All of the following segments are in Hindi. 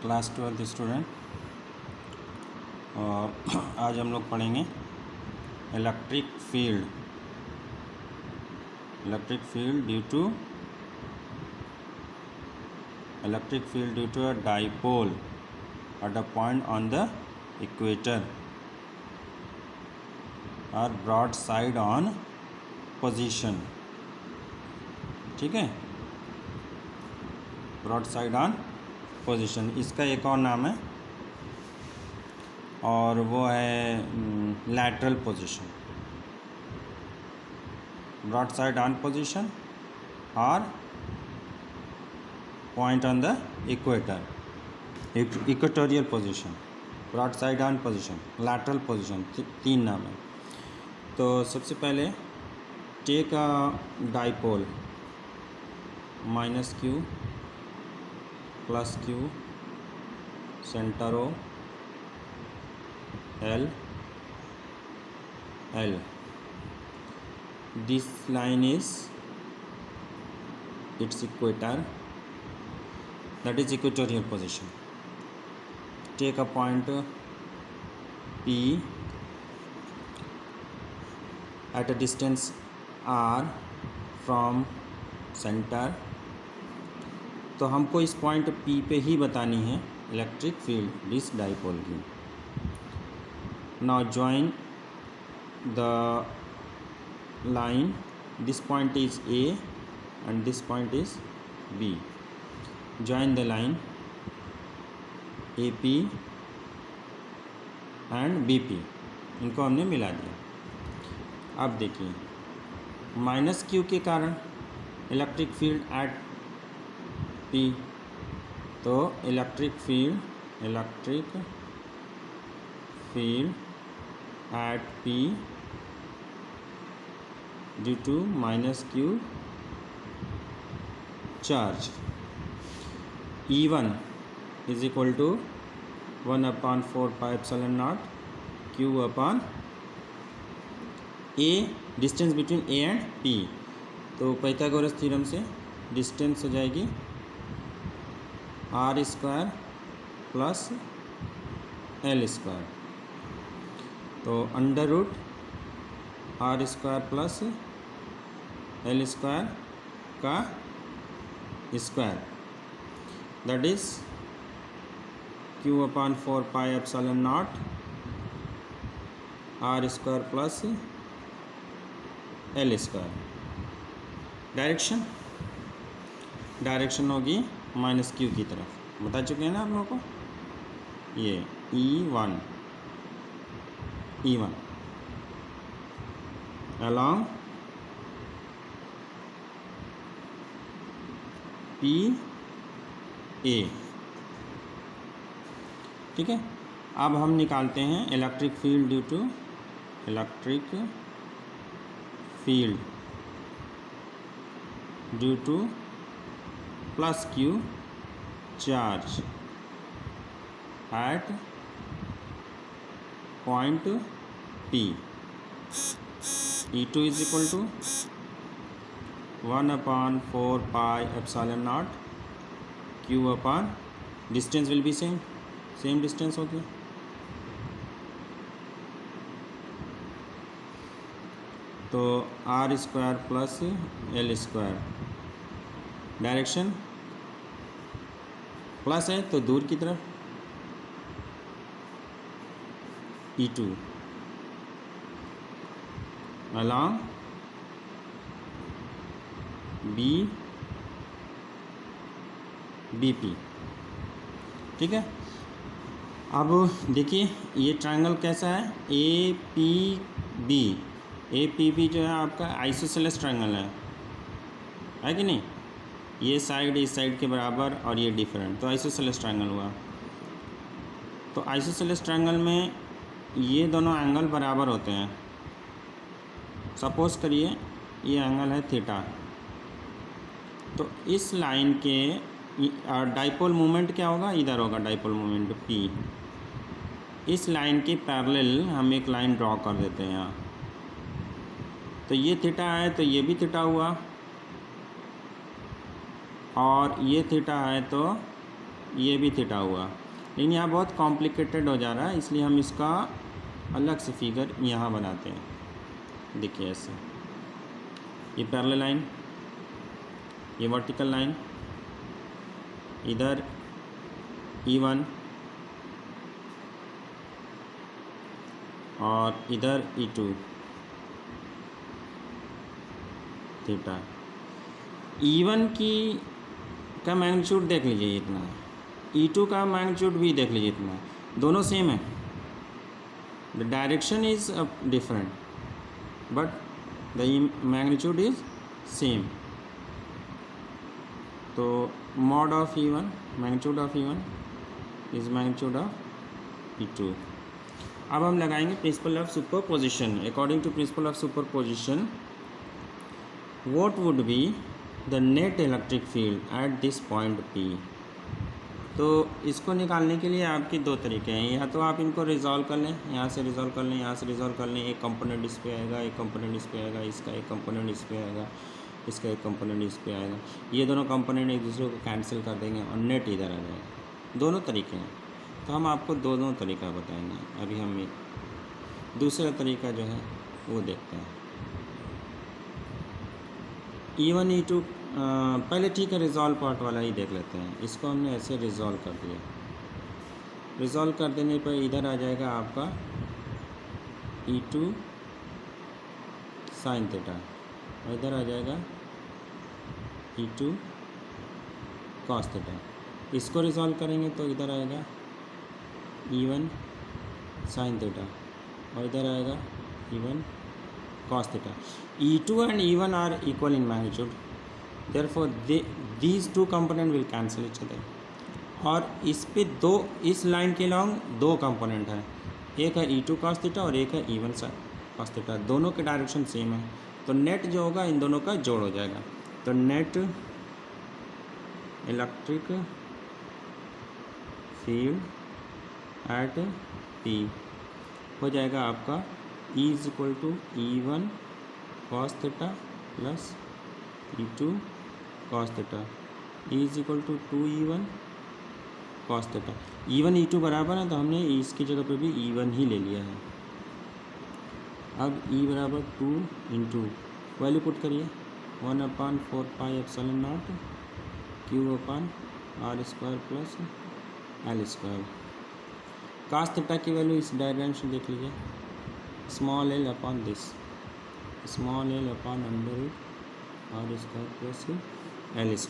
Class 12 student. आज हम लोग पढ़ेंगे electric field due to a dipole at a point on the equator or broadside on position। ठीक है, broadside on position इसका एक और नाम है और वो है lateral position। broadside on position और point on the equator, equatorial position, broadside on position, lateral position, तीन नाम है। तो सबसे पहले take a dipole -q +q centre O L L। This line is its equator, that is equatorial position। Take a point P at a distance r from center। तो हमको इस पॉइंट P पे ही बतानी है इलेक्ट्रिक फील्ड दिस डाइपोल की। Now join the line, this point is A and this point is B। join the line AP and BP, इनको हमने मिला दिया। अब देखिए -q के कारण इलेक्ट्रिक फील्ड एट P, तो electric field at P due to -q charge E1 is equal to 1/4 pi epsilon naught Q upon A, distance between A and P। तो पाइथागोरस थ्योरम से डिस्टेंस हो जाएगी r² प्लस l²। तो √r² प्लस l² का square, that is Q/4 pi epsilon naught r² plus l²। Direction होगी -q की तरफ, बता चुके हैं ना आप लोगों को। ये E1 along PA। ठीक है, अब हम निकालते हैं electric field due to +q charge at point P। E2 is equal to 1/4 pi epsilon naught Q upon distance will be same distance होगी। तो r² plus l²। Direction plus है तो दूर की तरफ E2 along BP। ठीक है, अब देखिए ये ट्रायंगल कैसा है, APB जो है आपका आइसोसेलेस ट्रायंगल है कि नहीं। ये साइड इस साइड के बराबर और ये डिफरेंट, तो आइसोसेलेस ट्रायंगल हुआ। तो आइसोसेलेस ट्रायंगल में ये दोनों एंगल बराबर होते हैं। सपोज करिए ये एंगल है थीटा, तो इस लाइन के डाइपोल मोमेंट क्या होगा, इधर होगा डाइपोल मोमेंट P। इस लाइन के पैरेलल हम एक लाइन ड्रॉ कर देते हैं यहाँ। तो ये थीटा है तो ये भी थीटा हुआ, और ये थीटा है तो ये भी थीटा हुआ, लेकिन यहाँ बहुत कॉम्प्लिकेटेड हो जा रहा है, इसलिए हम इसका अलग से फिगर यहाँ बनाते हैं। देखिए ऐसे, ये पैरेलल लाइन, ये वर्टिकल लाइन, इधर E1 और इधर E2 थीटा। E1 का मैग्नीट्यूड देख लीजिए इतना, E2 का मैग्नीट्यूड भी देख लीजिए इतना, दोनों सेम है। The direction is different but the magnitude is same. तो mod of E1, magnitude of E1 is magnitude of E2। अब हम लगाएंगे principle of superposition. According to principle of superposition, what would be the net electric field at this point P? तो इसको निकालने के लिए आपके दो तरीके हैं, या तो आप इनको रिजॉल्व कर लें, यहाँ से रिजॉल्व कर लें, यहाँ से रिजॉल्व कर लें। एक कंपोनेंट इस पे आएगा, एक कंपोनेंट इस पे आएगा, इसका एक कंपोनेंट इस पे आएगा, इसका एक कंपोनेंट इस पे आएगा। ये दोनों कंपोनेंट एक दूसरे को कैंसिल कर देंगे और नेट इधर आ जाएगा। दोनों तरीके हैं, तो हम आपको दोनों तरीका बताएंगे। अभी हम दूसरा तरीका जो है वो देखते हैं। E1 E2 पहले ठीक है, रिजॉल्व पार्ट वाला ही देख लेते हैं। इसको हमने ऐसे रिजॉल्व कर दिया। रिजॉल्व कर देने पर इधर आ जाएगा आपका E2 साइन थीटा और इधर आ जाएगा E2 कॉस थीटा। इसको रिजॉल्व करेंगे तो इधर आएगा E1 साइन थीटा और इधर आएगा E1 cos theta. E2 and E1 are equal in magnitude, therefore these two component will cancel each other. और इस पे दो, इस लाइन के लॉन्ग दो कंपोनेंट हैं, एक है E2 cos theta और एक है E1 cos theta। दोनों के डायरेक्शन सेम है, तो नेट जो होगा इन दोनों का जोड़ हो जाएगा। तो net electric field at P हो जाएगा आपका E is equal to E1 cos theta plus E2 cos theta. E is equal to 2E1 cos theta. E1 E2 बराबर है, तो हमने इसकी जगह पे भी E1 ही ले लिया है। अब E बराबर 2 इंटू वैल्यू पुट करिए 1/4πε0 Q/r² plus L²। cos theta की वैल्यू इस डायग्राम से देख लीजिए, small l upon this, small l upon √r² plus L²।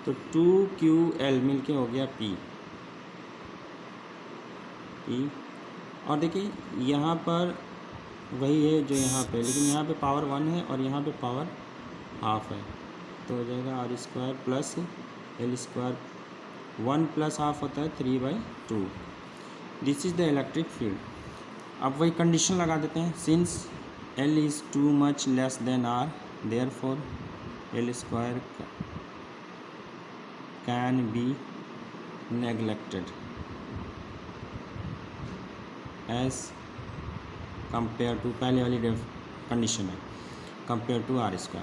तो 2QL मिलके हो गया P। और देखिए यहाँ पर वही है जो यहाँ पे, लेकिन यहाँ पे पावर 1 है और यहाँ पे पावर हाफ है, तो हो जाएगा r² plus L²। 1 plus half होता है 3/2। This is the electric field. अब वही कंडीशन लगा देते हैं, since L is too much less than R, therefore L² can be neglected as compare to, पहले वाली कंडीशन है, कंपेयर टू R²।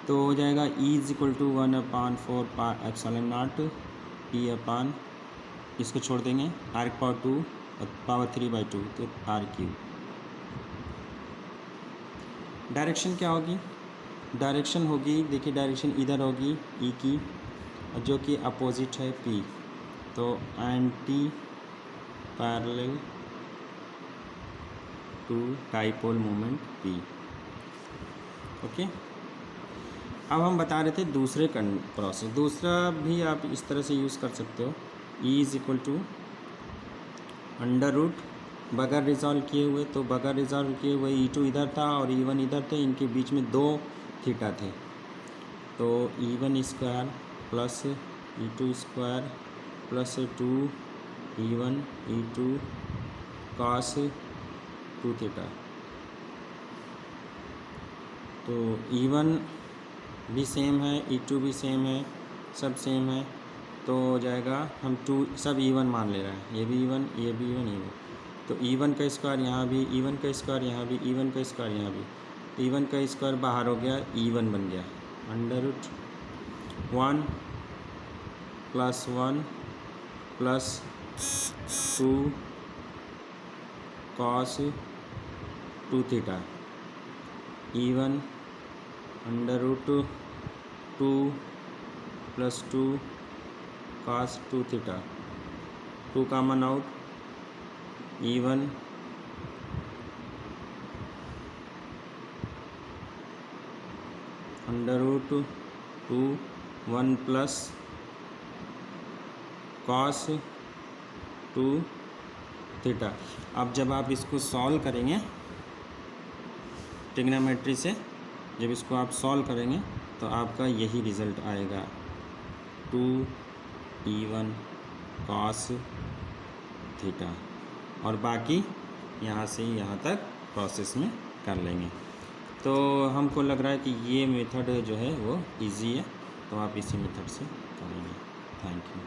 तो हो जाएगा E is equal to 1/4πε0 P/, इसको छोड़ देंगे r² और पावर 3/2, तो r³। डायरेक्शन क्या होगी? डायरेक्शन होगी, देखिए डायरेक्शन इधर होगी E की, जो कि अपोजिट है P, तो antiparallel to dipole moment P। Okay, अब हम बता रहे थे दूसरे प्रोसेस। दूसरा भी आप इस तरह से यूज़ कर सकते हो। E इज इक्वल टू √ बगैर रिजॉल्व किए हुए, तो बगैर रिजॉल्व किए हुए E2 इधर था और E1 इधर थे, इनके बीच में 2 थीटा थे, तो E1² plus E2² plus 2E1 E2 cos 2 theta. तो E1 भी सेम है, E2 भी सेम है, सब सेम है, तो हो जाएगा हम 2 सब E1 मान ले रहे हैं, ये भी E1, ये भी E1, ये भी। तो E1 का स्क्वायर यहाँ भी, E1 का स्क्वायर यहाँ भी, E1 का स्क्वायर यहाँ भी, E1 का स्क्वायर बाहर हो गया, E1 बन गया √1 +1 + 2 cos 2 theta E1 √2 + 2 cos 2 theta 2 common out E1 √2 1 + cos 2 theta. अब जब आप इसको सॉल्व करेंगे ट्रिग्नोमेट्री से, जब इसको आप सॉल्व करेंगे तो आपका यही रिज़ल्ट आएगा 2E1 cos थीटा। और बाकी यहाँ से यहाँ तक प्रोसेस में कर लेंगे। तो हमको लग रहा है कि ये मेथड जो है वो इजी है, तो आप इसी मेथड से करेंगे। Thank you.